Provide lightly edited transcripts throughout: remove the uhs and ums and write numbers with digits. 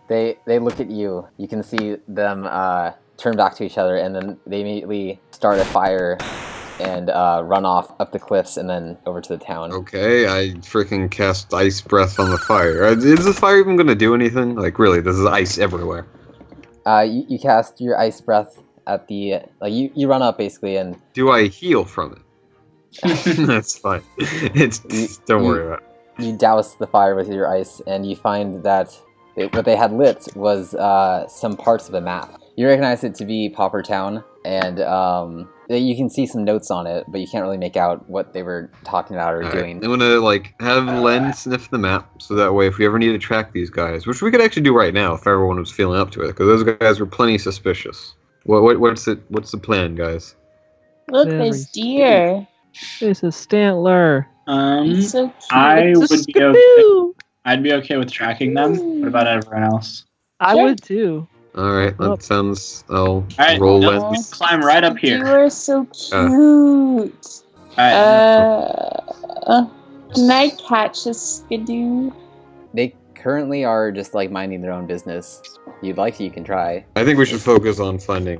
They look at you. You can see them turn back to each other, and then they immediately start a fire and run off up the cliffs and then over to the town. Okay, I freaking cast ice breath on the fire. Is the fire even gonna do anything? Like, really, there's ice everywhere. You cast your ice breath at the you run up basically, and do I heal from it? That's fine. Don't worry about it. You douse the fire with your ice, and you find that what they had lit was some parts of a map. You recognize it to be Pauper Town, and you can see some notes on it, but you can't really make out what they were talking about or doing. I'm gonna have Len sniff the map, so that way if we ever need to track these guys, which we could actually do right now if everyone was feeling up to it, because those guys were plenty suspicious. What's the plan, guys? Look, there's deer. There's a Stantler. So cute. I would be okay. I'd be okay with tracking them. What about everyone else? I would too. Alright, that sounds... I'll Alright, roll let's climb right up here. You are so cute. Can I catch a skidoo? They currently are just minding their own business. If you'd like to, you can try. I think we should focus on finding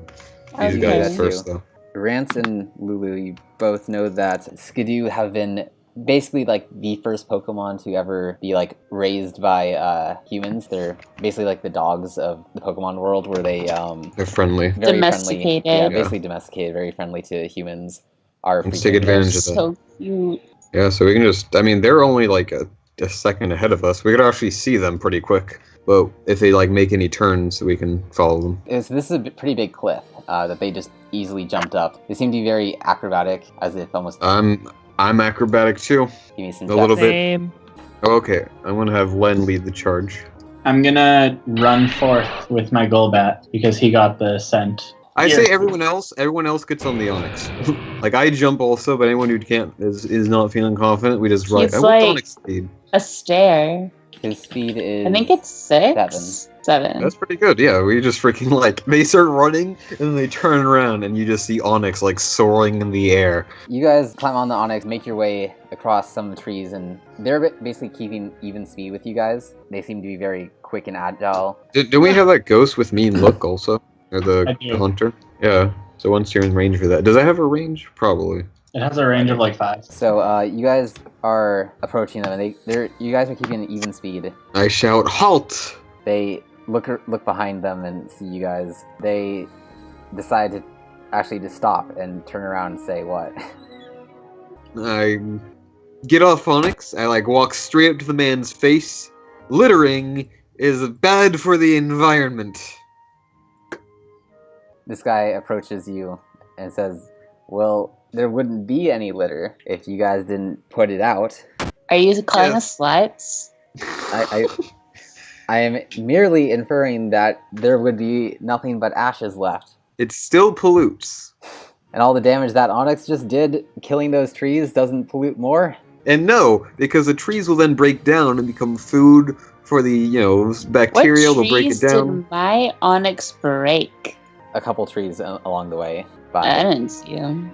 these guys first, though. Rance and Lulu, you both know that Skidoo have been basically the first Pokemon to ever be raised by humans. They're basically the dogs of the Pokemon world, where they're friendly, very domesticated. Friendly. Yeah, basically domesticated, very friendly to humans. Let's take advantage of that. So cute. Yeah, so we can just... I mean, they're only a second ahead of us. We could actually see them pretty quick. But if they make any turns, we can follow them. This is a pretty big cliff that they just easily jumped up. They seem to be very acrobatic, as if almost... I'm acrobatic too. Give me some a little bit. Oh, okay, I'm gonna have Len lead the charge. I'm gonna run forth with my Golbat because he got the scent. I say everyone else gets on the Onyx. I jump also, but anyone who is not feeling confident, we just run. He's Onyx speed? A stare. His speed is... I think it's 6? 7. That's pretty good, yeah. We just freaking, they start running, and then they turn around, and you just see Onyx, soaring in the air. You guys climb on the Onyx, make your way across some trees, and they're basically keeping even speed with you guys. They seem to be very quick and agile. Do we have that ghost with mean look, also? Or the hunter? Yeah, so once you're in range for that. Does that have a range? Probably. It has a range of 5. So you guys are approaching them, and you guys are keeping an even speed. I shout, "Halt!" They look behind them and see you guys. They decide to actually just stop and turn around and say what? I get off Onyx. I walk straight up to the man's face. Littering is bad for the environment. This guy approaches you and says, "Well, there wouldn't be any litter if you guys didn't put it out." Are you calling us sluts? I am merely inferring that there would be nothing but ashes left. It still pollutes. And all the damage that Onyx just did, killing those trees, doesn't pollute more? And no, because the trees will then break down and become food for the, bacteria. They'll break it down. What trees did my Onyx break? A couple trees along the way. I didn't see them.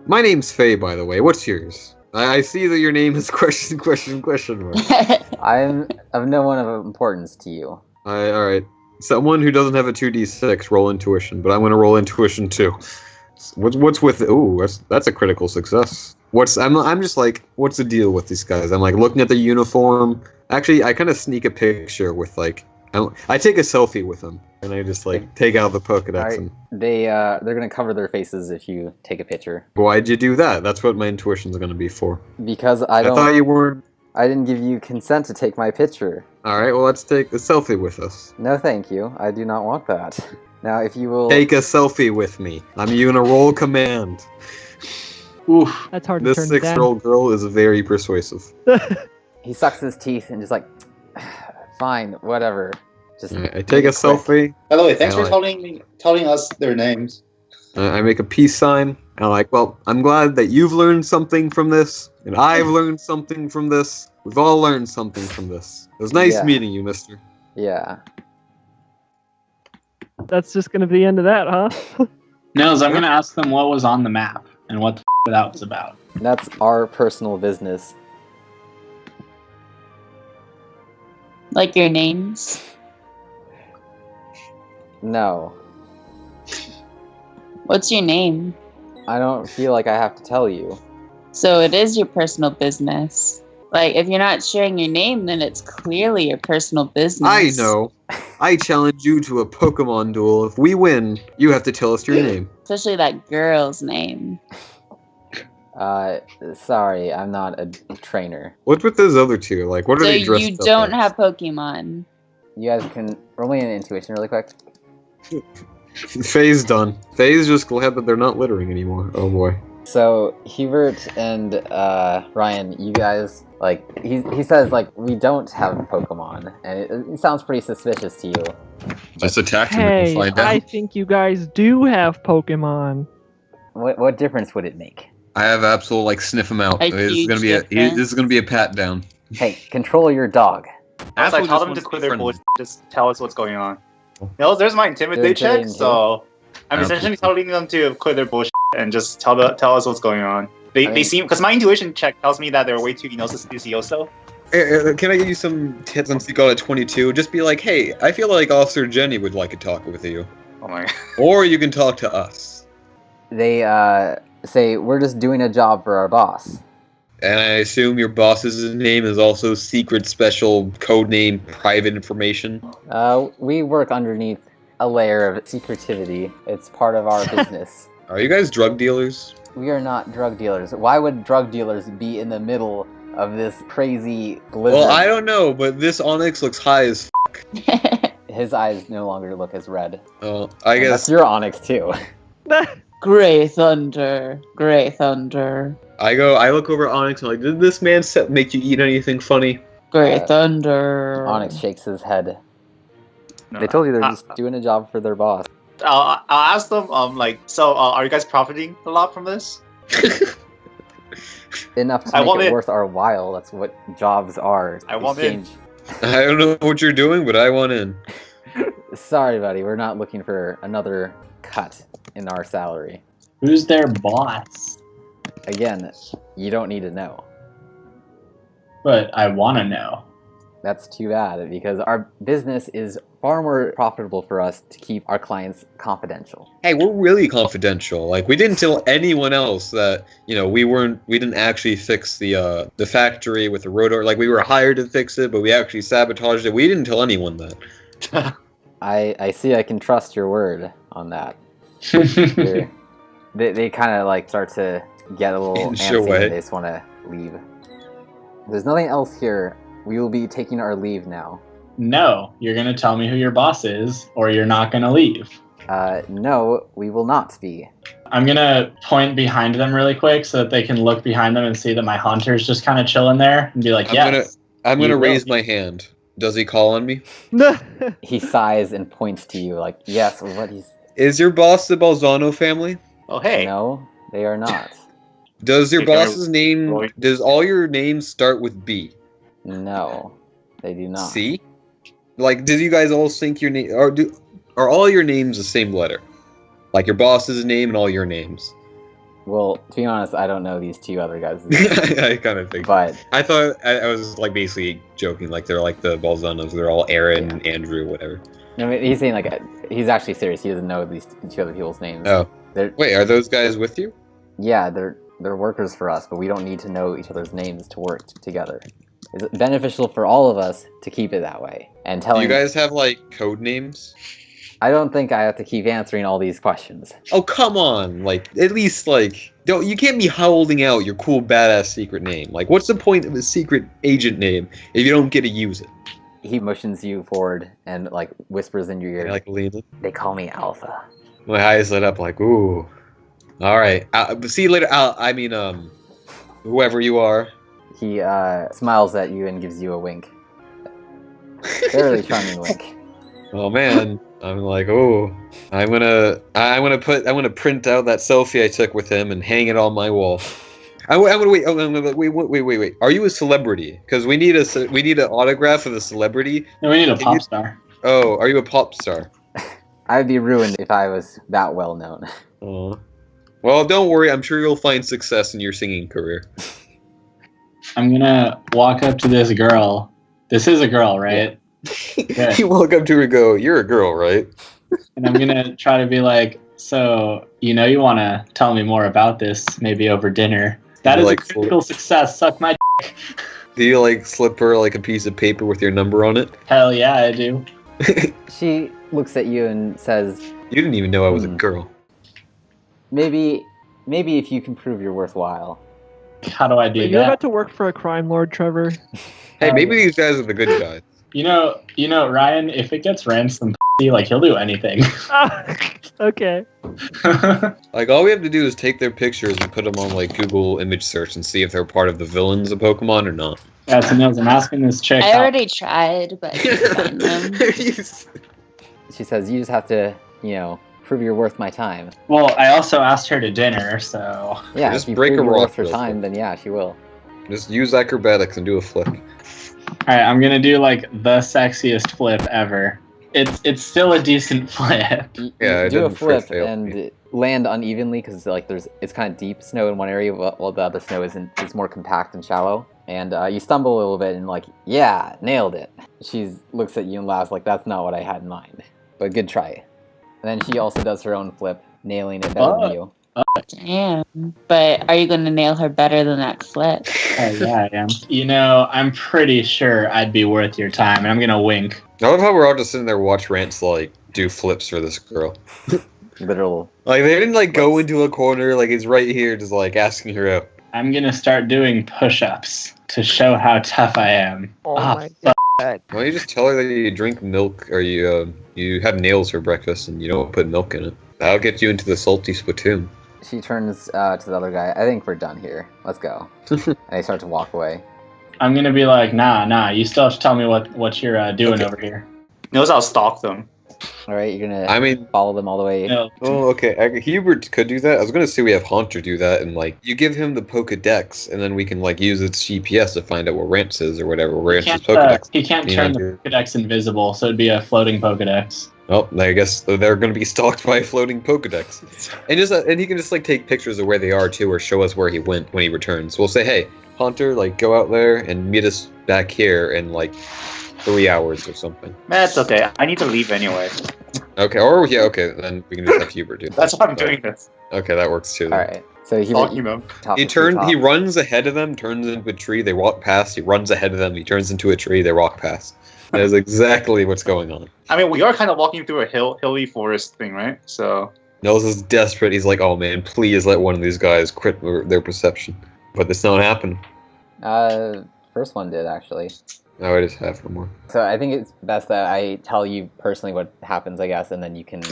My name's Faye, by the way. What's yours? I see that your name is question mark. I'm of no one of importance to you. Alright. Someone who doesn't have a 2d6, roll intuition, but I'm gonna roll intuition too. What's with ooh, that's a critical success. I'm just what's the deal with these guys? I'm looking at the uniform. Actually, I kind of sneak a picture with I take a selfie with them, and I just take out the Pokedex. Right. And They're gonna cover their faces if you take a picture. Why'd you do that? That's what my intuition's gonna be for. Because I thought you weren't. I didn't give you consent to take my picture. All right, well let's take a selfie with us. No, thank you. I do not want that. Now, if you will take a selfie with me, I'm gonna roll command. Oof, that's hard to turn down. This 6-year-old girl is very persuasive. He sucks his teeth and just fine, whatever. Just I take a selfie. By the way, thanks for telling us their names. I make a peace sign. And I'm well, I'm glad that you've learned something from this, and I've learned something from this. We've all learned something from this. It was nice meeting you, mister. Yeah. That's just going to be the end of that, huh? Nils, I'm going to ask them what was on the map and what the that was about. That's our personal business. Like your names? No. What's your name? I don't feel like I have to tell you. So it is your personal business. Like, if you're not sharing your name, then it's clearly your personal business. I know. I challenge you to a Pokemon duel. If we win, you have to tell us your name. Especially that girl's name. Sorry, I'm not a trainer. What's with those other two? Like, what are So they dressed you up don't as? have Pokemon. You guys can roll me an intuition really quick. Faye's done. Faye's just glad that they're not littering anymore. Oh boy. So Hubert and Ryan, you guys he says like we don't have Pokemon, and it sounds pretty suspicious to you. Just attack him Hey, and we'll find out. I think you guys do have Pokemon. What difference would it make? I have absolute like sniff him out. A This is huge gonna be difference. this is gonna be a pat down. Hey, control your dog. Also, I Absolute tell just them to wants quit be their friendly. bullshit. Just tell us what's going on. No, there's my intimidate check. intimidating So I'm Absolutely. essentially telling them to quit their bullshit and just tell us what's going on. They seem, because my intuition check tells me that they're way too inosuspicioso. Can I give you some tips on Seagull at 22? Just be like, hey, I feel like Officer Jenny would like to talk with you. Oh my god. Or you can talk to us. They say we're just doing a job for our boss. And I assume your boss's name is also secret, special, codename, private information. We work underneath a layer of secretivity. It's part of our business. Are you guys drug dealers? We are not drug dealers. Why would drug dealers be in the middle of this crazy blizzard? Well, I don't know, but this Onyx looks high as His eyes no longer look as red. Oh, I And guess. that's your Onyx too. Grey Thunder. Grey Thunder. I look over at Onyx and I'm like, did this man make you eat anything funny? Grey Uh, Thunder. Onyx shakes his head. No. They told you they're just doing a job for their boss. I'll ask them. So are you guys profiting a lot from this? Enough to I make want it it. worth our while. That's what jobs are. I want in. I don't know what you're doing, but I want in. Sorry, buddy. We're not looking for another cut in our salary. Who's their boss? Again, you don't need to know. But I want to know. That's too bad because our business is far more profitable for us to keep our clients confidential. Hey, we're really confidential. Like, we didn't tell anyone else that, we didn't actually fix the factory with the rotor. Like, we were hired to fix it, but we actually sabotaged it. We didn't tell anyone that. I see I can trust your word on that. They kind of like start to get a little Inch antsy away. and they just want to leave. There's nothing else here. We will be taking our leave now. No, you're going to tell me who your boss is, or you're not going to leave. No, we will not be. I'm going to point behind them really quick so that they can look behind them and see that my hunter's just kind of chilling there and be like, yes. I'm gonna You will. raise my hand. Does he call on me? He sighs and points to you like, yes, what he's... Is your boss the Balzano family? Oh hey. No, they are not. Does your Is there- boss's name? Does all your names start with B? No, they do not. C? Like, did you guys all sync your name? Are all your names the same letter? Like your boss's name and all your names? Well, to be honest, I don't know these two other guys. I kind of think. But I thought I was like basically joking. Like they're like the Balzanos. They're all Aaron, Andrew, whatever. I mean, he's saying like he's actually serious. He doesn't know these two other people's names. Oh, They're, wait, are those guys with you? yeah, they're workers for us, but we don't need to know each other's names to work together. It's beneficial for all of us to keep it that way. And Do telling you guys have like code names? I don't think I have to keep answering all these questions. Oh, come on! Like, at least like, you can't be holding out your cool badass secret name. Like, what's the point of a secret agent name if you don't get to use it? He motions you forward and like whispers in your ear. Like, Lena. They call me Alpha. My eyes lit up like, ooh. All right. See you later. Whoever you are. He smiles at you and gives you a wink. Fairly charming wink. Oh man. I'm like, oh, I'm gonna print out that selfie I took with him and hang it on my wall. I'm gonna wait. Wait. Are you a celebrity? Because we need an autograph of a celebrity. No, we need a pop star. Oh, are you a pop star? I'd be ruined if I was that well known. Oh. Well, don't worry. I'm sure you'll find success in your singing career. I'm gonna walk up to this girl. This is a girl, right? Good. You walk up to her and go, "You're a girl, right?" And I'm gonna try to be like, so you want to tell me more about this, maybe over dinner. That is like a critical success. Suck my dick. Do you like slip her like a piece of paper with your number on it? Hell yeah, I do. She looks at you and says, You didn't even know I was a girl. maybe if you can prove you're worthwhile. How do I do You're that? about to work for a crime lord, Trevor. Hey, maybe these guys are the good guys. You know, Ryan, if it gets Rance some like he'll do anything. Okay. Like, all we have to do is take their pictures and put them on, like, Google image search and see if they're part of the villains of Pokemon or not. Yeah, so Nils, I'm asking this chick. I already tried, but I couldn't find them. She says, you just have to, prove you're worth my time. Well, I also asked her to dinner, so. Yeah, Just if you break prove a you're rock worth her real time, quick. then yeah, she will. Just use acrobatics and do a flip. Alright, I'm gonna do like the sexiest flip ever. It's still a decent flip. Yeah, it do a didn't flip fail. and land unevenly because it's kind of deep snow in one area while the other snow is more compact and shallow. And you stumble a little bit and yeah, nailed it. She looks at you and laughs like, that's not what I had in mind, but good try. And then she also does her own flip, nailing it better than you. Damn. But are you going to nail her better than that flip? Oh yeah, I am. I'm pretty sure I'd be worth your time, and I'm gonna wink. I love how we're all just sitting there watch Rance, like, do flips for this girl. Literal. Like, they didn't, go into a corner, like, he's right here, just, asking her out. I'm gonna start doing push-ups to show how tough I am. Oh Ah, my fuck. god. Why don't you just tell her that you drink milk, or you have nails for breakfast, and you don't put milk in it? That'll get you into the salty spittoon. She turns to the other guy. I think we're done here. Let's go. And they start to walk away. I'm gonna be like, nah, you still have to tell me what you're doing over here. Knows I'll stalk them. All right, you're gonna follow them all the way. No. Oh, okay. Hubert could do that. I was gonna say we have Haunter do that, and you give him the Pokedex, and then we can use its GPS to find out where Rance is or whatever. Rance's Pokedex. He can't turn the Pokedex invisible, so it'd be a floating Pokedex. Well, I guess they're going to be stalked by a floating Pokedex. And he can just take pictures of where they are too, or show us where he went when he returns. We'll say, hey, Haunter, go out there and meet us back here in 3 hours or something. That's okay. I need to leave anyway. Okay, okay, then we can just have Hubert do that. That's why I'm doing this. Okay, that works too. All right. So Stalking them. He runs ahead of them, turns into a tree, they walk past. He runs ahead of them, he turns into a tree, they walk past. That is exactly what's going on. I mean, we are kind of walking through a hilly forest thing, right? So Nils is desperate. He's like, oh man, please let one of these guys crit their perception. But it's not happening. First one did, actually. No, I just have one more. So I think it's best that I tell you personally what happens, I guess, and then you can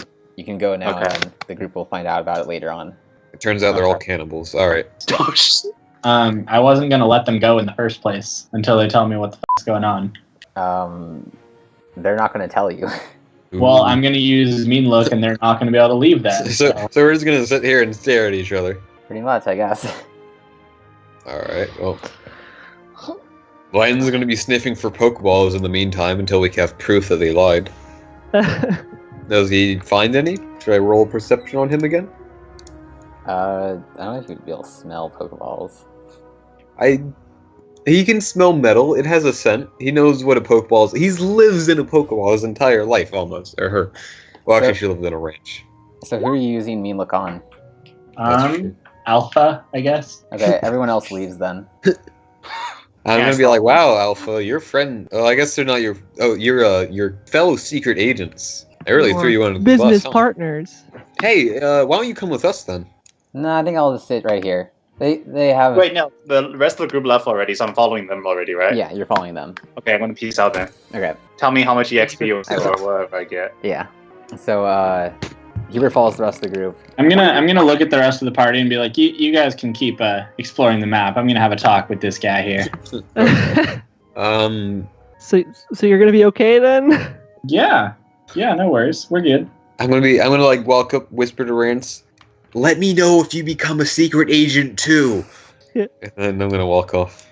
go now, Okay. and the group will find out about it later on. It turns out they're all cannibals. All right. I wasn't gonna let them go in the first place until they tell me what the fuck's going on. They're not going to tell you. Well, I'm gonna use mean look, and they're not gonna be able to leave that. So we're just gonna sit here and stare at each other. Pretty much, I guess. All right. Well, Lion's gonna be sniffing for Pokeballs in the meantime until we have proof that they lied. Does he find any? Should I roll perception on him again? I don't know if you'd be able to smell Pokeballs. He can smell metal. It has a scent. He knows what a Pokeball is. He lives in a Pokeball his entire life, almost. Or her. Well, actually, she lived in a ranch. So who are you using mean look on? Alpha, I guess. Okay, everyone else leaves then. I'm gonna be like, wow, Alpha, your friend. Oh, I guess they're not your. Oh, you're your fellow secret agents. I really threw you under the bus. Business huh? partners. Hey, why don't you come with us then? No, I think I'll just sit right here. They have. Wait, no. The rest of the group left already, so I'm following them already, right? Yeah, you're following them. Okay, I'm gonna peace out then. Okay. Tell me how much EXP or I will. whatever I get. Yeah. So Hubert follows the rest of the group. I'm gonna look at the rest of the party and be like, you guys can keep exploring the map. I'm gonna have a talk with this guy here. So you're gonna be okay then? Yeah, no worries. We're good. I'm gonna walk up, whisper to Rance, let me know if you become a secret agent too. Yeah. And then I'm gonna walk off.